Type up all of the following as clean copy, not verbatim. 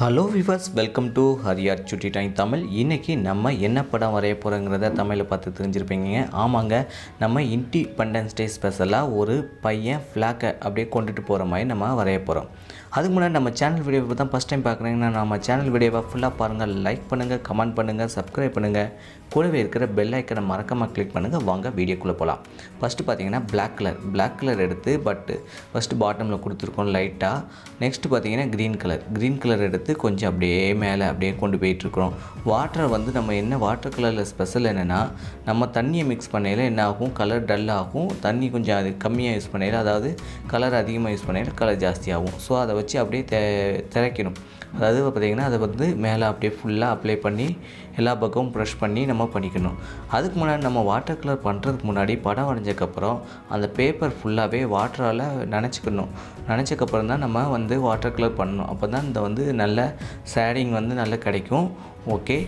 Hello viewers, welcome to ஹரியார் சுட்டி time Tamil. இன்றைக்கி நம்ம என்ன படம் வரைய போகிறோங்கிறத தமிழில் பார்த்து தெரிஞ்சிருப்பீங்க. ஆமாங்க, நம்ம இண்டிபெண்டன்ஸ் டே ஸ்பெஷலாக ஒரு பையன் ஃப்ளாக்கை அப்படியே கொண்டுட்டு போகிற மாதிரி நம்ம வரைய போகிறோம். அதுக்கு முன்னாடி நம்ம சேனல் வீடியோவை தான் ஃபஸ்ட் டைம் பார்க்குறீங்கன்னா நம்ம சேனல் வீடியோவை ஃபுல்லாக பாருங்கள், லைக் பண்ணுங்கள், கமெண்ட் பண்ணுங்கள், சப்ஸ்கிரைப் பண்ணுங்கள், கூடவே இருக்கிற பெல் ஐக்கனை மறக்காமல் கிளிக் பண்ணுங்கள். வாங்க வீடியோக்குள்ளே போகலாம். ஃபஸ்ட்டு பார்த்தீங்கன்னா பிளாக் கலர் எடுத்து ஃபஸ்ட்டு பாட்டமில் கொடுத்துருக்கோம் லைட்டாக. நெக்ஸ்ட்டு பார்த்தீங்கன்னா க்ரீன் கலர் எடுத்து கொஞ்சம் அப்படியே மேலே அப்படியே கொண்டு போயிட்டுருக்குறோம். வாட்டரை நம்ம வாட்டர் கலரில் ஸ்பெஷல் என்னென்னா, நம்ம தண்ணியை மிக்ஸ் பண்ணையில் என்ன ஆகும், கலர் டல் ஆகும். தண்ணி கொஞ்சம் அது கம்மியாக யூஸ் பண்ணையில், அதாவது கலர் அதிகமாக யூஸ் பண்ணையில் கலர் ஜாஸ்தியாகும். ஸோ அதை வச்சு அப்படியே திரைக்கணும். அதாவது பார்த்திங்கன்னா அதை மேலே அப்படியே ஃபுல்லாக அப்ளை பண்ணி எல்லா பக்கமும் ப்ரஷ் பண்ணி நம்ம பண்ணிக்கணும். அதுக்கு முன்னாடி நம்ம வாட்டர் கலர் பண்ணுறதுக்கு முன்னாடி படம் வரைஞ்சக்கப்புறம் அந்த பேப்பர் ஃபுல்லாகவே வாட்டரால் நனைச்சக்கப்புறம் தான் நம்ம வாட்டர் கலர் பண்ணணும். அப்போ தான் இந்த நல்ல ஷேடிங் நல்லா கிடைக்கும். ஓகே,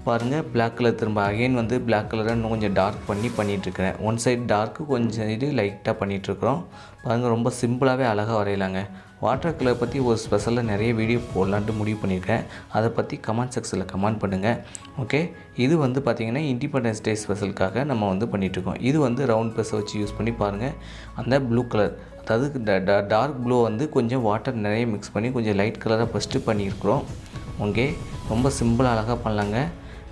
பாருங்கள், பிளாக் கலர் திரும்ப அகைன் பிளாக் கலரை இன்னும் கொஞ்சம் டார்க் பண்ணிகிட்ருக்கிறேன். ஒன் சைடு டார்க்கு, கொஞ்சம் சைடு லைட்டாக பண்ணிகிட்ருக்குறோம். பாருங்கள், ரொம்ப சிம்பிளாகவே அழகாக வரையலாங்க. வாட்டர் கலர் பற்றி ஒரு ஸ்பெஷலாக நிறைய வீடியோ போடலான்ட்டு முடிவு பண்ணியிருக்கேன். அதை பற்றி கமெண்ட் செக்ஷனில் கமெண்ட் பண்ணுங்கள். ஓகே, இது பார்த்திங்கன்னா இண்டிபெண்டன்ஸ் டே ஸ்பெஷலுக்காக நம்ம பண்ணிகிட்ருக்கோம். இது ரவுண்ட் பெஸை வச்சு யூஸ் பண்ணி பாருங்கள். அந்த ப்ளூ கலர், அதாவது டார்க் ப்ளூ கொஞ்சம் வாட்டர் நிறைய மிக்ஸ் பண்ணி கொஞ்சம் லைட் கலராக ஃபஸ்ட்டு பண்ணியிருக்கிறோம். ஓகே, ரொம்ப சிம்பிளாக அழகாக பண்ணலாங்க.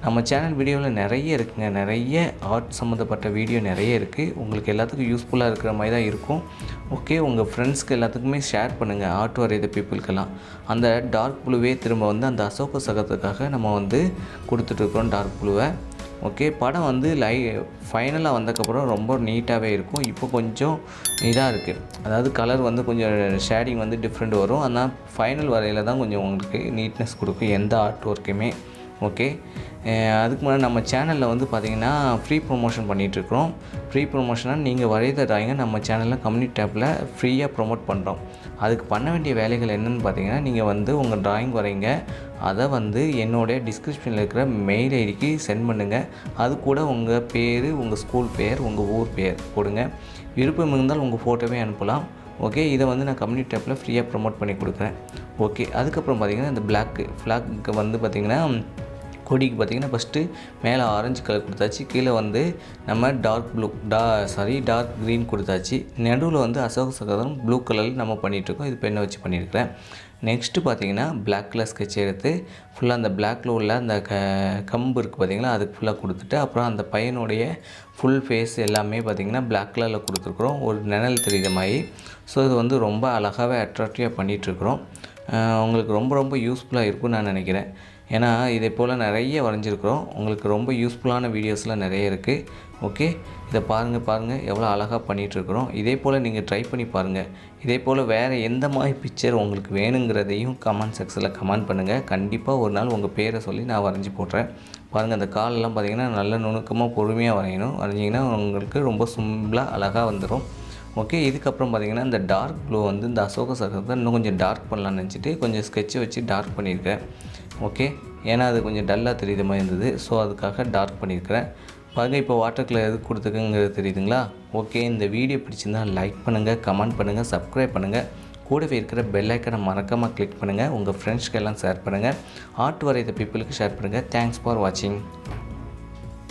நம்ம சேனல் வீடியோவில் நிறைய இருக்குங்க, நிறைய ஆர்ட் சம்மந்தப்பட்ட வீடியோ நிறைய இருக்குது. உங்களுக்கு எல்லாத்துக்கும் யூஸ்ஃபுல்லாக இருக்கிற மாதிரி தான் இருக்கும். ஓகே, உங்கள் ஃப்ரெண்ட்ஸ்க்கு எல்லாத்துக்குமே ஷேர் பண்ணுங்கள், ஆர்ட் வரைகிற பீப்புளுக்கெல்லாம். அந்த டார்க் ப்ளூவே திரும்ப அந்த அசோக சகத்துக்காக நம்ம கொடுத்துட்ருக்குறோம் டார்க் ப்ளூவை. ஓகே, படம் ஃபைனலாக வந்ததுக்கப்புறம் ரொம்ப நீட்டாகவே இருக்கும். இப்போ கொஞ்சம் இதாக இருக்குது, அதாவது கலர் கொஞ்சம் ஷேடிங் டிஃப்ரெண்ட் வரும். ஆனால் ஃபைனல் வரையில் தான் கொஞ்சம் உங்களுக்கு நீட்னஸ் கொடுக்கும் எந்த ஆர்ட் ஒர்க்குமே. ஓகே, அதுக்கு முன்னாடி நம்ம சேனலில் பார்த்திங்கன்னா ஃப்ரீ ப்ரொமோஷன் பண்ணிகிட்ருக்குறோம். ஃப்ரீ ப்ரொமோஷனாக நீங்கள் வரைகிற ட்ராயிங்கை நம்ம சேனலில் கம்யூனிட்டி டேப்பில் ஃப்ரீயாக ப்ரொமோட் பண்ணுறோம். அதுக்கு பண்ண வேண்டிய வேலைகள் என்னென்னு பார்த்தீங்கன்னா, நீங்கள் உங்கள் ட்ராயிங் வரைங்க, அதை என்னோடைய டிஸ்கிரிப்ஷனில் இருக்கிற மெயில் ஐடிக்கு சென்ட் பண்ணுங்கள். அது கூட உங்கள் பேர், உங்கள் ஸ்கூல் பேர், உங்கள் ஊர் பேர் போடுங்க. விருப்பம் இருந்தால் உங்கள் ஃபோட்டோவே அனுப்பலாம். ஓகே, இதை நான் கம்யூனிட்டி டேப்பில் ஃப்ரீயாக ப்ரொமோட் பண்ணி கொடுக்குறேன். ஓகே, அதுக்கப்புறம் பார்த்திங்கன்னா இந்த ஃப்ளாக்கு பார்த்திங்கன்னா கொடிக்கு பார்த்திங்கன்னா ஃபஸ்ட்டு மேலே ஆரஞ்சு கலர் கொடுத்தாச்சு, கீழே நம்ம டார்க் க்ரீன் கொடுத்தாச்சு. நடுவில் அசோக சகோதரம் ப்ளூ கலரில் நம்ம பண்ணிகிட்ருக்கோம். இது பெண்ணை வச்சு பண்ணியிருக்கிறேன். நெக்ஸ்ட்டு பார்த்திங்கன்னா பிளாக் கலர் ஸ்கெட்ச் எடுத்து ஃபுல்லாக அந்த பிளாக்கில் உள்ள அந்த கம்பு இருக்குது பார்த்திங்களா, அதுக்கு ஃபுல்லாக கொடுத்துட்டு அப்புறம் அந்த பையனுடைய ஃபுல் ஃபேஸ் எல்லாமே பார்த்திங்கன்னா பிளாக் கலரில் கொடுத்துருக்குறோம், ஒரு நிழல் தெரிகிற மாதிரி. ஸோ இது ரொம்ப அழகாகவே அட்ராக்டிவாக பண்ணிகிட்ருக்குறோம். உங்களுக்கு ரொம்ப ரொம்ப யூஸ்ஃபுல்லாக இருக்கும்னு நான் நினைக்கிறேன். ஏன்னா இதே போல் நிறைய வரைஞ்சிருக்கிறோம். உங்களுக்கு ரொம்ப யூஸ்ஃபுல்லான வீடியோஸ்லாம் நிறைய இருக்குது. ஓகே, இதை பாருங்கள் எவ்வளோ அழகாக பண்ணிகிட்ருக்குறோம். இதே போல் நீங்கள் ட்ரை பண்ணி பாருங்கள். இதே போல் வேறு எந்த மாதிரி பிக்சர் உங்களுக்கு வேணுங்கிறதையும் கமெண்ட் செக்ஷனில் கமெண்ட் பண்ணுங்கள். கண்டிப்பாக ஒரு நாள் உங்கள் பேரை சொல்லி நான் வரைஞ்சி போடுறேன். பாருங்கள், அந்த காலெல்லாம் பார்த்திங்கன்னா நல்ல நுணுக்கமாக பொறுமையாக வரைஞ்சிங்கன்னா உங்களுக்கு ரொம்ப சிம்பிளாக அழகாக வந்துடும். ஓகே, இதுக்கப்புறம் பார்த்திங்கன்னா இந்த டார்க் ப்ளூ இந்த அசோக சகத்தை இன்னும் கொஞ்சம் டார்க் பண்ணலான்னு நினச்சிட்டு கொஞ்சம் ஸ்கெட்சை வச்சு டார்க் பண்ணியிருக்கேன். ஓகே, ஏன்னா அது கொஞ்சம் டல்லாக தெரியுற மாதிரி இருந்தது. ஸோ அதுக்காக டார்க் பண்ணியிருக்கிறேன். பாருங்கள், இப்போ வாட்டர் கலர் எது கொடுத்துருக்குங்கிறது தெரியுதுங்களா? ஓகே, இந்த வீடியோ பிடிச்சிருந்தால் லைக் பண்ணுங்கள், கமெண்ட் பண்ணுங்கள், சப்ஸ்கிரைப் பண்ணுங்கள். கூடவே இருக்கிற பெல் ஐக்கனை மறக்காமல் கிளிக் பண்ணுங்கள். உங்கள் ஃப்ரெண்ட்ஸ்க்கு எல்லாம் ஷேர் பண்ணுங்கள். ஆர்ட் வரைகிற பீப்புளுக்கு ஷேர் பண்ணுங்கள். தேங்க்ஸ் ஃபார் வாட்சிங்.